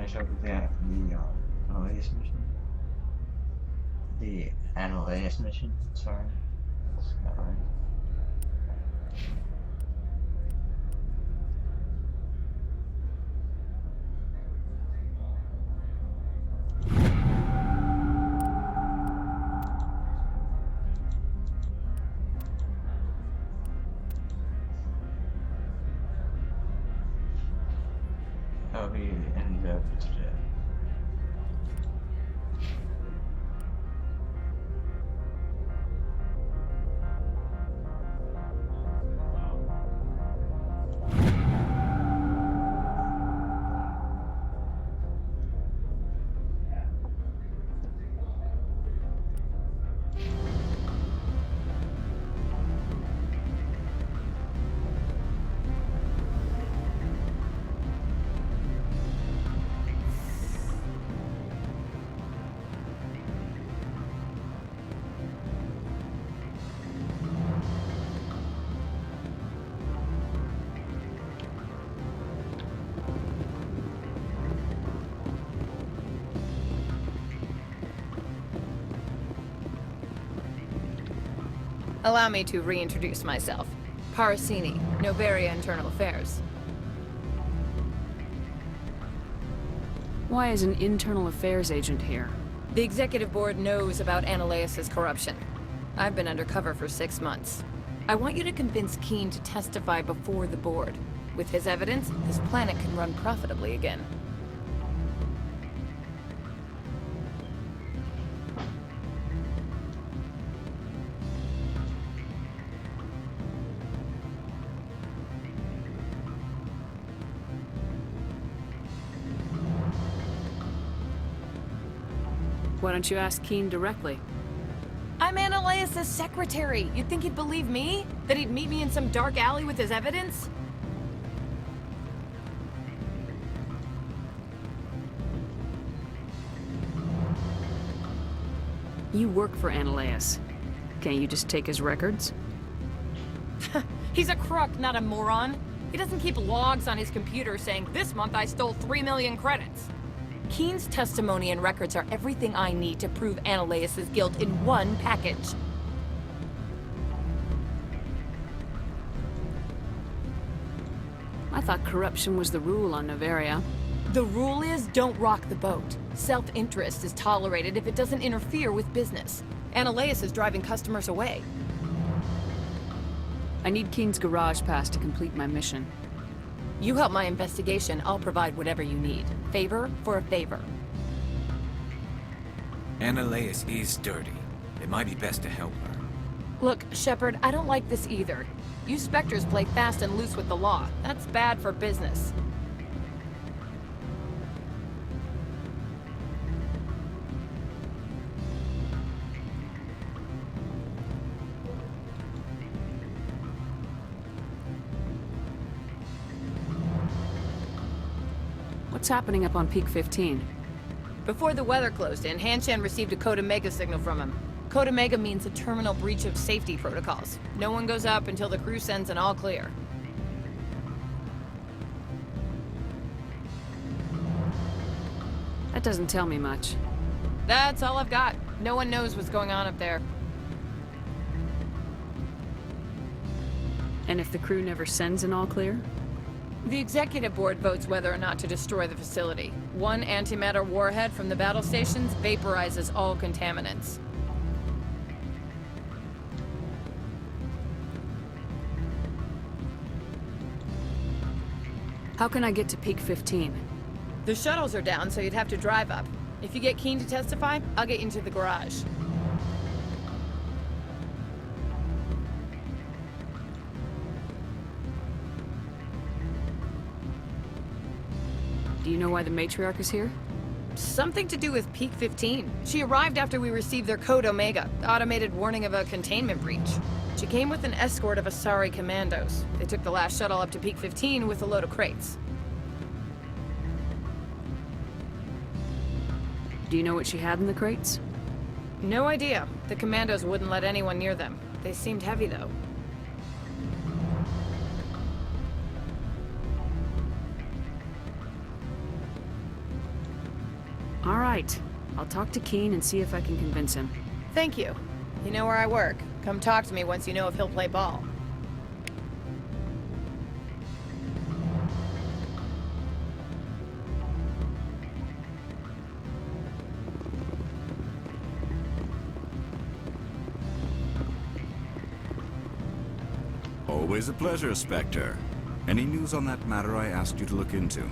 finish up with the Analysis mission. The Analysis mission, sorry. That's not right. How he ended up today. Allow me to reintroduce myself. Parasini, Noveria Internal Affairs. Why is an internal affairs agent here? The executive board knows about Analysis' corruption. I've been undercover for 6 months. I want you to convince Keene to testify before the board. With his evidence, this planet can run profitably again. Why don't you ask Keene directly? I'm Analysis' secretary. You'd think he'd believe me? That he'd meet me in some dark alley with his evidence? You work for Analysis. Can't you just take his records? He's a crook, not a moron. He doesn't keep logs on his computer saying, "This month I stole 3 million credits." Keene's testimony and records are everything I need to prove Analysis' guilt in one package. I thought corruption was the rule on Noveria. The rule is, don't rock the boat. Self-interest is tolerated if it doesn't interfere with business. Analysis is driving customers away. I need Keene's garage pass to complete my mission. You help my investigation, I'll provide whatever you need. Favor for a favor. Analysis is dirty. It might be best to help her. Look, Shepard, I don't like this either. You Spectres play fast and loose with the law. That's bad for business. What's happening up on Peak 15? Before the weather closed in, Hanshan received a Code Omega signal from him. Code Omega means a terminal breach of safety protocols. No one goes up until the crew sends an all clear. That doesn't tell me much. That's all I've got. No one knows what's going on up there. And if the crew never sends an all clear? The executive board votes whether or not to destroy the facility. One antimatter warhead from the battle stations vaporizes all contaminants. How can I get to Peak 15? The shuttles are down, so you'd have to drive up. If you get Keene to testify, I'll get you into the garage. Do you know why the Matriarch is here? Something to do with Peak 15. She arrived after we received their Code Omega, the automated warning of a containment breach. She came with an escort of Asari commandos. They took the last shuttle up to Peak 15 with a load of crates. Do you know what she had in the crates? No idea. The commandos wouldn't let anyone near them. They seemed heavy, though. right. I'll talk to Keen and see if I can convince him. Thank you. You know where I work. Come talk to me once you know if he'll play ball. Always a pleasure, Spectre. Any news on that matter I asked you to look into?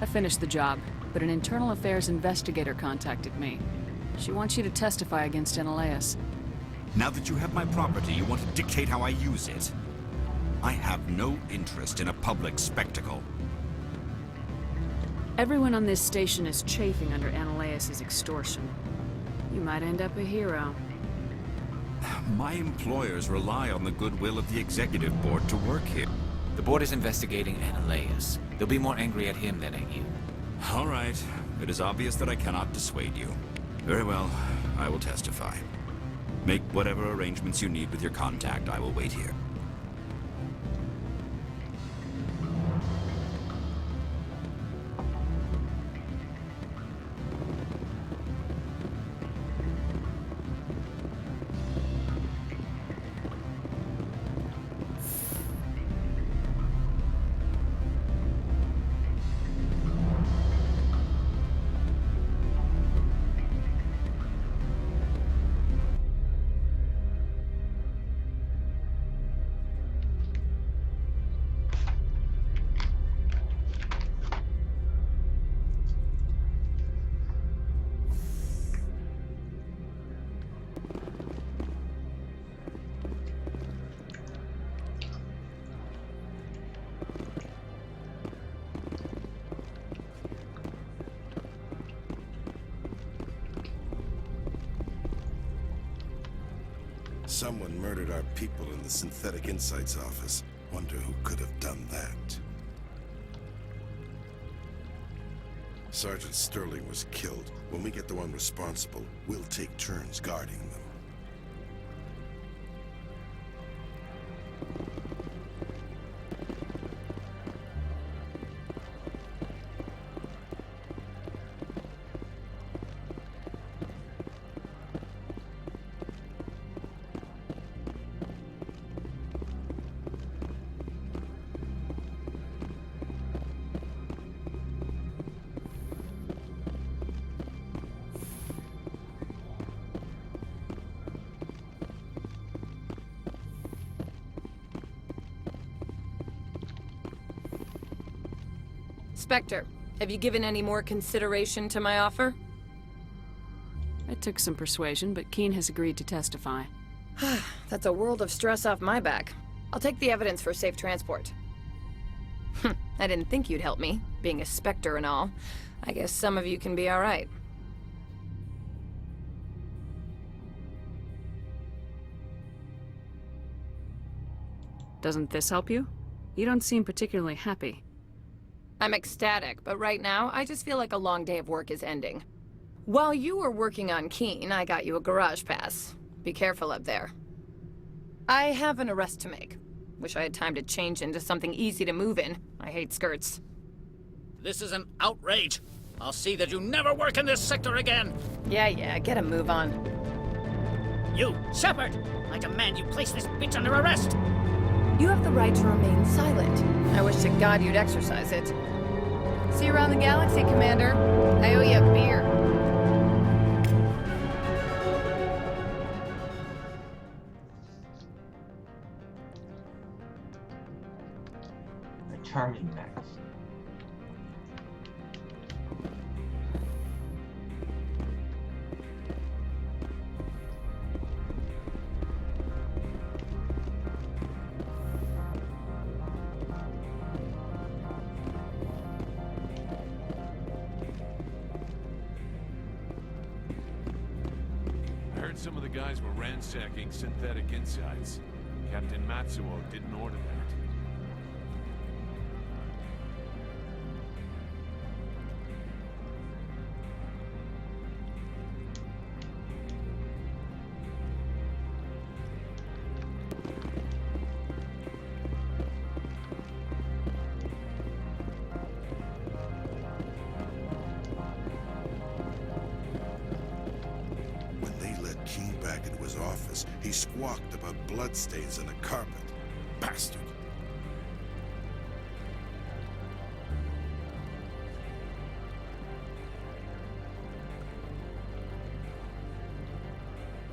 I finished the job, but an internal affairs investigator contacted me. She wants you to testify against Ananias. Now that you have my property, you want to dictate how I use it. I have no interest in a public spectacle. Everyone on this station is chafing under Ananias' extortion. You might end up a hero. My employers rely on the goodwill of the executive board to work here. The board is investigating Ananias. They'll be more angry at him than at you. All right. It is obvious that I cannot dissuade you. Very well. I will testify. Make whatever arrangements you need with your contact. I will wait here. Someone murdered our people in the Synthetic Insights office. Wonder who could have done that. Sergeant Sterling was killed. When we get the one responsible, we'll take turns guarding them. Spectre, have you given any more consideration to my offer? It took some persuasion, but Keen has agreed to testify. That's a world of stress off my back. I'll take the evidence for safe transport. I didn't think you'd help me, being a Spectre and all. I guess some of you can be alright. Doesn't this help you? You don't seem particularly happy. I'm ecstatic, but right now, I just feel like a long day of work is ending. While you were working on Keen, I got you a garage pass. Be careful up there. I have an arrest to make. Wish I had time to change into something easy to move in. I hate skirts. This is an outrage. I'll see that you never work in this sector again. Yeah, get a move on. You, Shepard! I demand you place this bitch under arrest! You have the right to remain silent. I wish to God you'd exercise it. See you around the galaxy, Commander. I owe you a beer. Charming Max. I heard some of the guys were ransacking Synthetic Insights. Captain Matsuo didn't order that. He squawked about bloodstains on the carpet. Bastard.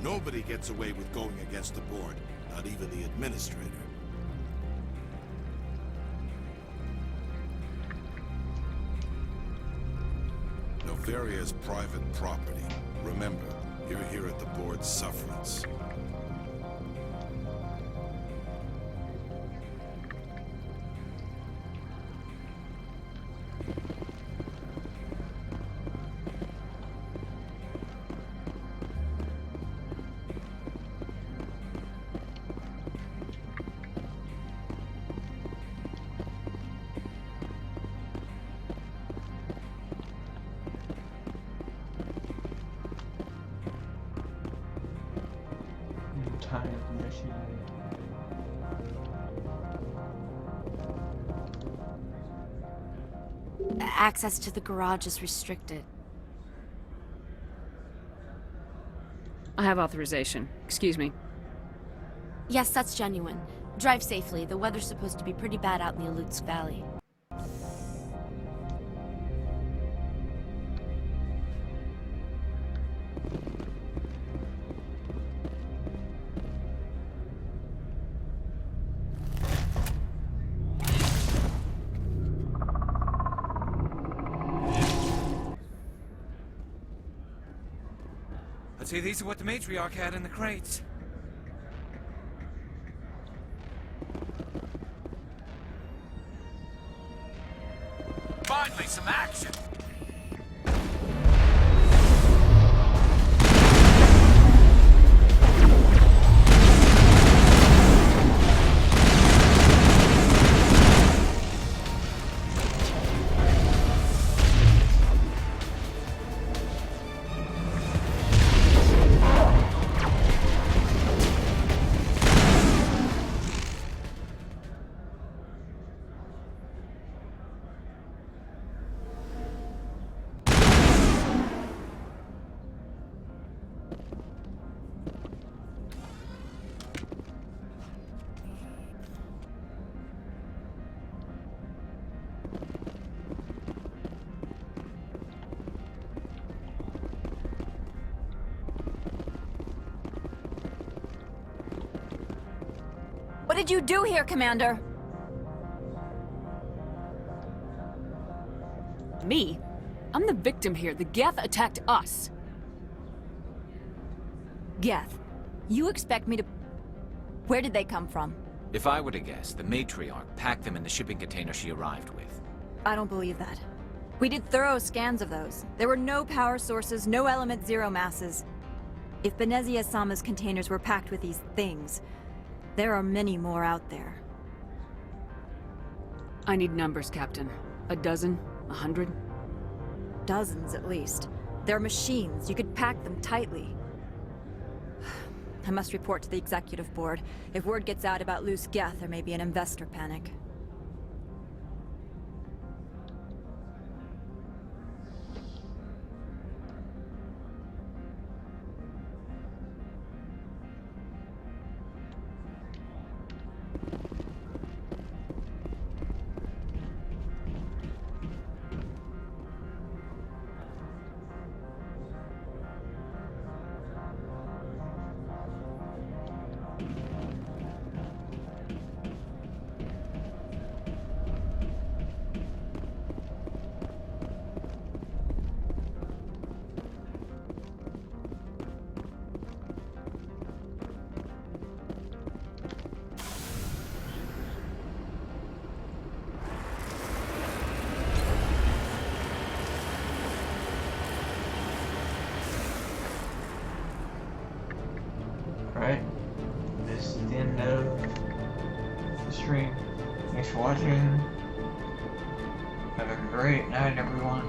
Nobody gets away with going against the board, not even the administrator. Novaria's private property. Remember, you're here at the board's sufferance. Time mission. Access to the garage is restricted. I have authorization. Excuse me. Yes, that's genuine. Drive safely. The weather's supposed to be pretty bad out in the Alutsk Valley. I'd say these are what the matriarch had in the crates. Finally, some action! What did you do here, Commander? Me? I'm the victim here. The Geth attacked us. Geth. You expect me to... Where did they come from? If I were to guess, the matriarch packed them in the shipping container she arrived with. I don't believe that. We did thorough scans of those. There were no power sources, no element zero masses. If Benezia-sama's containers were packed with these things, there are many more out there. I need numbers, Captain. A dozen? 100? Dozens, at least. They're machines. You could pack them tightly. I must report to the executive board. If word gets out about loose Geth, there may be an investor panic. Right, this is the end of the stream. Thanks for watching. Have a great night, everyone.